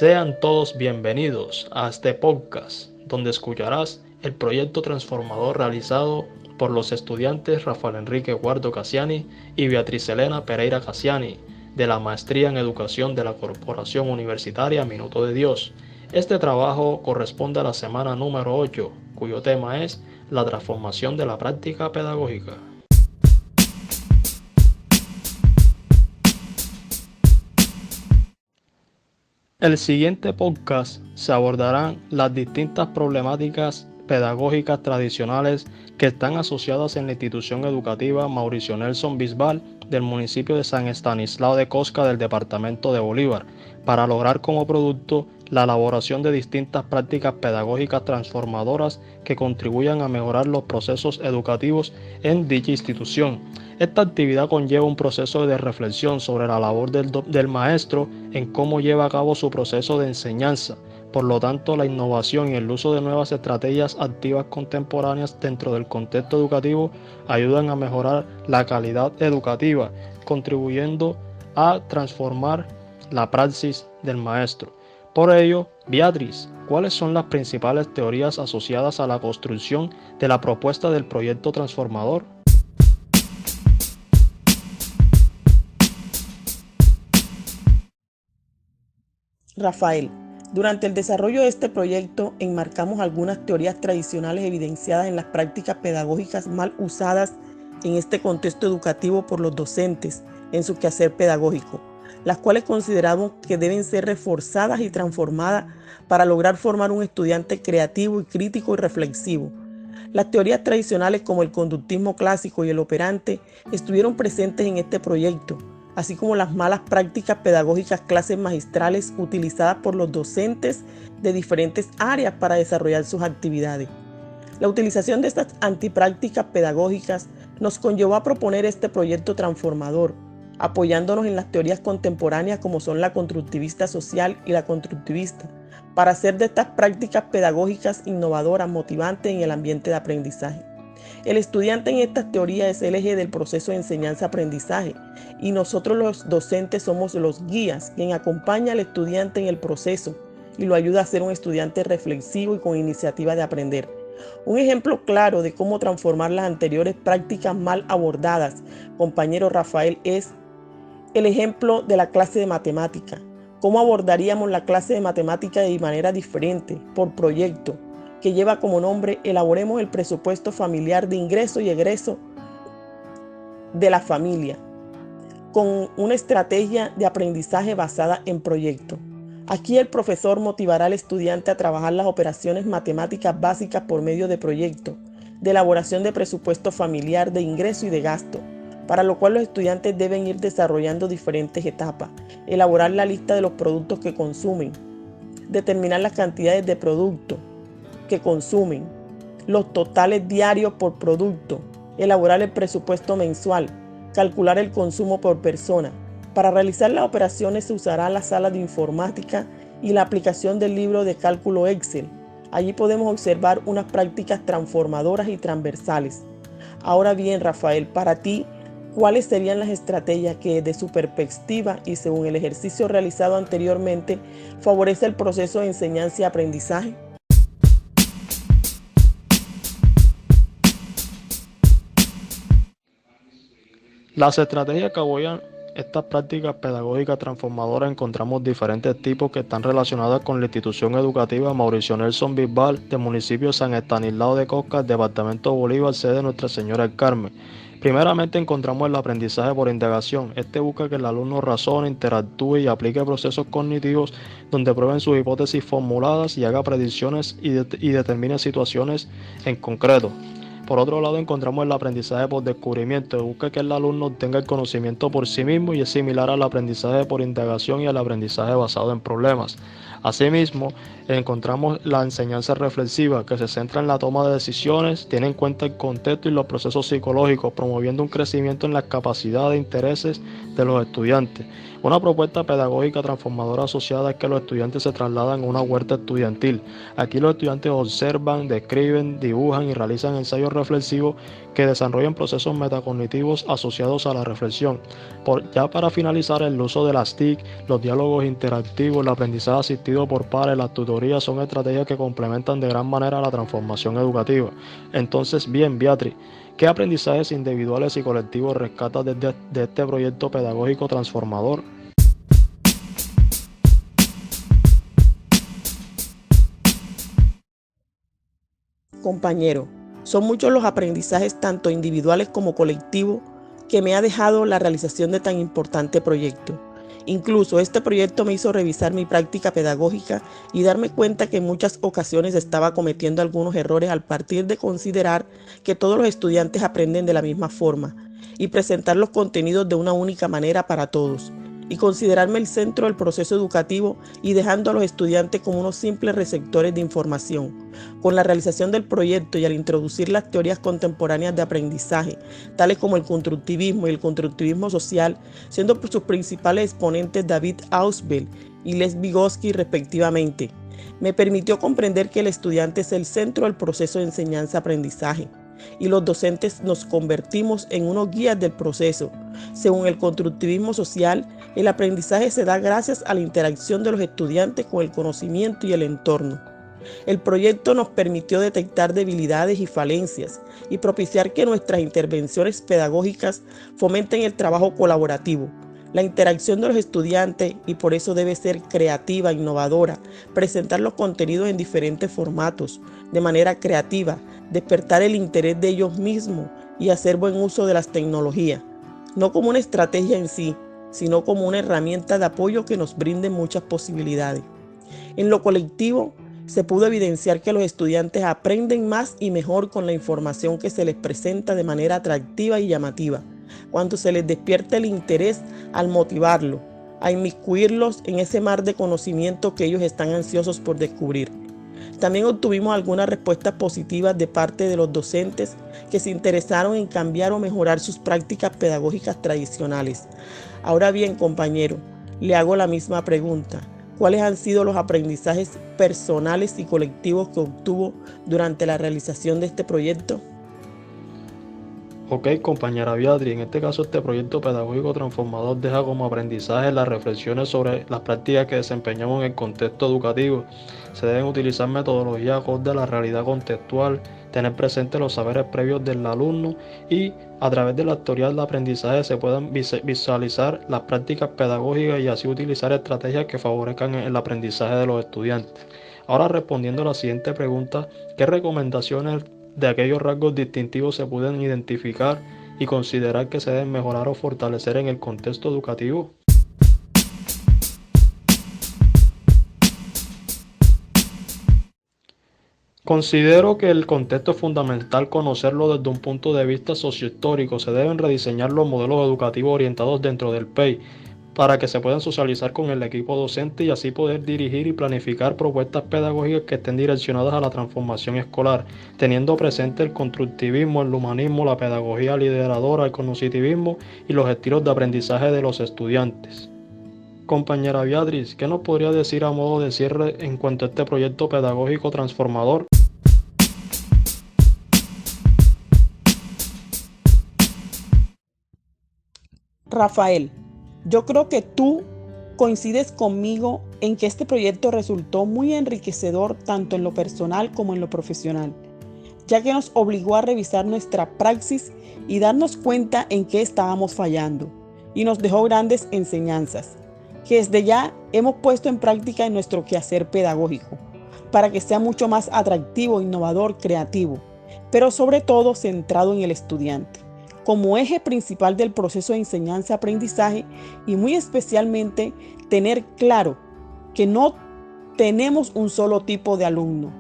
Sean todos bienvenidos a este podcast, donde escucharás el proyecto transformador realizado por los estudiantes Rafael Enrique Guardo Cassiani y Beatriz Elena Pereira Cassiani, de la Maestría en Educación de la Corporación Universitaria Minuto de Dios. Este trabajo corresponde a la semana número 8, cuyo tema es la transformación de la práctica pedagógica. El siguiente podcast se abordarán las distintas problemáticas pedagógicas tradicionales que están asociadas en la institución educativa Mauricio Nelson Bisbal del municipio de San Estanislao de Cosca del departamento de Bolívar, para lograr como producto la elaboración de distintas prácticas pedagógicas transformadoras que contribuyan a mejorar los procesos educativos en dicha institución. Esta actividad conlleva un proceso de reflexión sobre la labor del maestro en cómo lleva a cabo su proceso de enseñanza. Por lo tanto, la innovación y el uso de nuevas estrategias activas contemporáneas dentro del contexto educativo ayudan a mejorar la calidad educativa, contribuyendo a transformar la praxis del maestro. Por ello, Beatriz, ¿cuáles son las principales teorías asociadas a la construcción de la propuesta del proyecto transformador? Rafael, durante el desarrollo de este proyecto enmarcamos algunas teorías tradicionales evidenciadas en las prácticas pedagógicas mal usadas en este contexto educativo por los docentes en su quehacer pedagógico, las cuales consideramos que deben ser reforzadas y transformadas para lograr formar un estudiante creativo y crítico y reflexivo. Las teorías tradicionales como el conductismo clásico y el operante estuvieron presentes en este proyecto, así como las malas prácticas pedagógicas clases magistrales utilizadas por los docentes de diferentes áreas para desarrollar sus actividades. La utilización de estas antiprácticas pedagógicas nos conllevó a proponer este proyecto transformador, apoyándonos en las teorías contemporáneas como son la constructivista social y la constructivista, para hacer de estas prácticas pedagógicas innovadoras, motivantes en el ambiente de aprendizaje. El estudiante en estas teorías es el eje del proceso de enseñanza-aprendizaje y nosotros los docentes somos los guías, quien acompaña al estudiante en el proceso y lo ayuda a ser un estudiante reflexivo y con iniciativa de aprender. Un ejemplo claro de cómo transformar las anteriores prácticas mal abordadas, compañero Rafael, es el ejemplo de la clase de matemática. ¿Cómo abordaríamos la clase de matemática de manera diferente, por proyecto, que lleva como nombre Elaboremos el presupuesto familiar de ingreso y egreso de la familia, con una estrategia de aprendizaje basada en proyecto? Aquí el profesor motivará al estudiante a trabajar las operaciones matemáticas básicas por medio de proyecto, de elaboración de presupuesto familiar de ingreso y de gasto, para lo cual los estudiantes deben ir desarrollando diferentes etapas: elaborar la lista de los productos que consumen, determinar las cantidades de productos que consumen, los totales diarios por producto, elaborar el presupuesto mensual, calcular el consumo por persona. Para realizar las operaciones se usará la sala de informática y la aplicación del libro de cálculo Excel. Allí podemos observar unas prácticas transformadoras y transversales. Ahora bien, Rafael, para ti, ¿cuáles serían las estrategias que desde su perspectiva y según el ejercicio realizado anteriormente favorece el proceso de enseñanza y aprendizaje? Las estrategias que apoyan estas prácticas pedagógicas transformadoras encontramos diferentes tipos que están relacionadas con la institución educativa Mauricio Nelson Bisbal del municipio de San Estanislao de Cosca, departamento de Bolívar, sede de Nuestra Señora del Carmen. Primeramente encontramos el aprendizaje por indagación. Este busca que el alumno razone, interactúe y aplique procesos cognitivos donde prueben sus hipótesis formuladas y haga predicciones y determine situaciones en concreto. Por otro lado, encontramos el aprendizaje por descubrimiento, que busca que el alumno obtenga el conocimiento por sí mismo y es similar al aprendizaje por indagación y al aprendizaje basado en problemas. Asimismo, encontramos la enseñanza reflexiva, que se centra en la toma de decisiones, tiene en cuenta el contexto y los procesos psicológicos, promoviendo un crecimiento en las capacidades e intereses de los estudiantes. Una propuesta pedagógica transformadora asociada es que los estudiantes se trasladan a una huerta estudiantil. Aquí los estudiantes observan, describen, dibujan y realizan ensayos reflexivos que desarrollen procesos metacognitivos asociados a la reflexión. Ya para finalizar, el uso de las TIC, los diálogos interactivos, el aprendizaje asistido por pares, las tutorías son estrategias que complementan de gran manera la transformación educativa. Entonces, bien, Beatriz, ¿qué aprendizajes individuales y colectivos rescatas de este proyecto pedagógico transformador? Compañero, son muchos los aprendizajes tanto individuales como colectivos que me ha dejado la realización de tan importante proyecto. Incluso este proyecto me hizo revisar mi práctica pedagógica y darme cuenta que en muchas ocasiones estaba cometiendo algunos errores al partir de considerar que todos los estudiantes aprenden de la misma forma y presentar los contenidos de una única manera para todos, y considerarme el centro del proceso educativo y dejando a los estudiantes como unos simples receptores de información. Con la realización del proyecto y al introducir las teorías contemporáneas de aprendizaje, tales como el constructivismo y el constructivismo social, siendo por sus principales exponentes David Ausubel y Les Vygotsky respectivamente, me permitió comprender que el estudiante es el centro del proceso de enseñanza-aprendizaje, y los docentes nos convertimos en unos guías del proceso. Según el constructivismo social, el aprendizaje se da gracias a la interacción de los estudiantes con el conocimiento y el entorno. El proyecto nos permitió detectar debilidades y falencias y propiciar que nuestras intervenciones pedagógicas fomenten el trabajo colaborativo, la interacción de los estudiantes, y por eso debe ser creativa, innovadora, presentar los contenidos en diferentes formatos, de manera creativa, despertar el interés de ellos mismos y hacer buen uso de las tecnologías, no como una estrategia en sí, sino como una herramienta de apoyo que nos brinde muchas posibilidades. En lo colectivo, se pudo evidenciar que los estudiantes aprenden más y mejor con la información que se les presenta de manera atractiva y llamativa, cuando se les despierta el interés al motivarlos, a inmiscuirlos en ese mar de conocimiento que ellos están ansiosos por descubrir. También obtuvimos algunas respuestas positivas de parte de los docentes que se interesaron en cambiar o mejorar sus prácticas pedagógicas tradicionales. Ahora bien, compañero, le hago la misma pregunta. ¿Cuáles han sido los aprendizajes personales y colectivos que obtuvo durante la realización de este proyecto? Ok, compañera Beatriz, en este caso este proyecto pedagógico transformador deja como aprendizaje las reflexiones sobre las prácticas que desempeñamos en el contexto educativo. Se deben utilizar metodologías acorde a la realidad contextual, tener presentes los saberes previos del alumno y a través de la teoría del aprendizaje se puedan visualizar las prácticas pedagógicas y así utilizar estrategias que favorezcan el aprendizaje de los estudiantes. Ahora respondiendo a la siguiente pregunta, ¿qué recomendaciones de aquellos rasgos distintivos se pueden identificar y considerar que se deben mejorar o fortalecer en el contexto educativo? Considero que el contexto es fundamental conocerlo desde un punto de vista sociohistórico. Se deben rediseñar los modelos educativos orientados dentro del PEI para que se puedan socializar con el equipo docente y así poder dirigir y planificar propuestas pedagógicas que estén direccionadas a la transformación escolar, teniendo presente el constructivismo, el humanismo, la pedagogía lideradora, el cognitivismo y los estilos de aprendizaje de los estudiantes. Compañera Beatriz, ¿qué nos podría decir a modo de cierre en cuanto a este proyecto pedagógico transformador? Rafael, yo creo que tú coincides conmigo en que este proyecto resultó muy enriquecedor tanto en lo personal como en lo profesional, ya que nos obligó a revisar nuestra praxis y darnos cuenta en qué estábamos fallando, y nos dejó grandes enseñanzas, que desde ya hemos puesto en práctica en nuestro quehacer pedagógico, para que sea mucho más atractivo, innovador, creativo, pero sobre todo centrado en el estudiante, como eje principal del proceso de enseñanza-aprendizaje, y muy especialmente tener claro que no tenemos un solo tipo de alumno,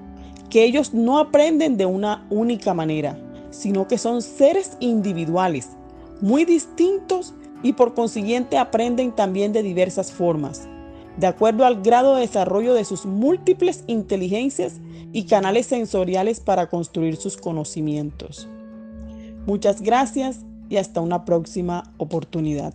que ellos no aprenden de una única manera, sino que son seres individuales, muy distintos y por consiguiente aprenden también de diversas formas, de acuerdo al grado de desarrollo de sus múltiples inteligencias y canales sensoriales para construir sus conocimientos. Muchas gracias y hasta una próxima oportunidad.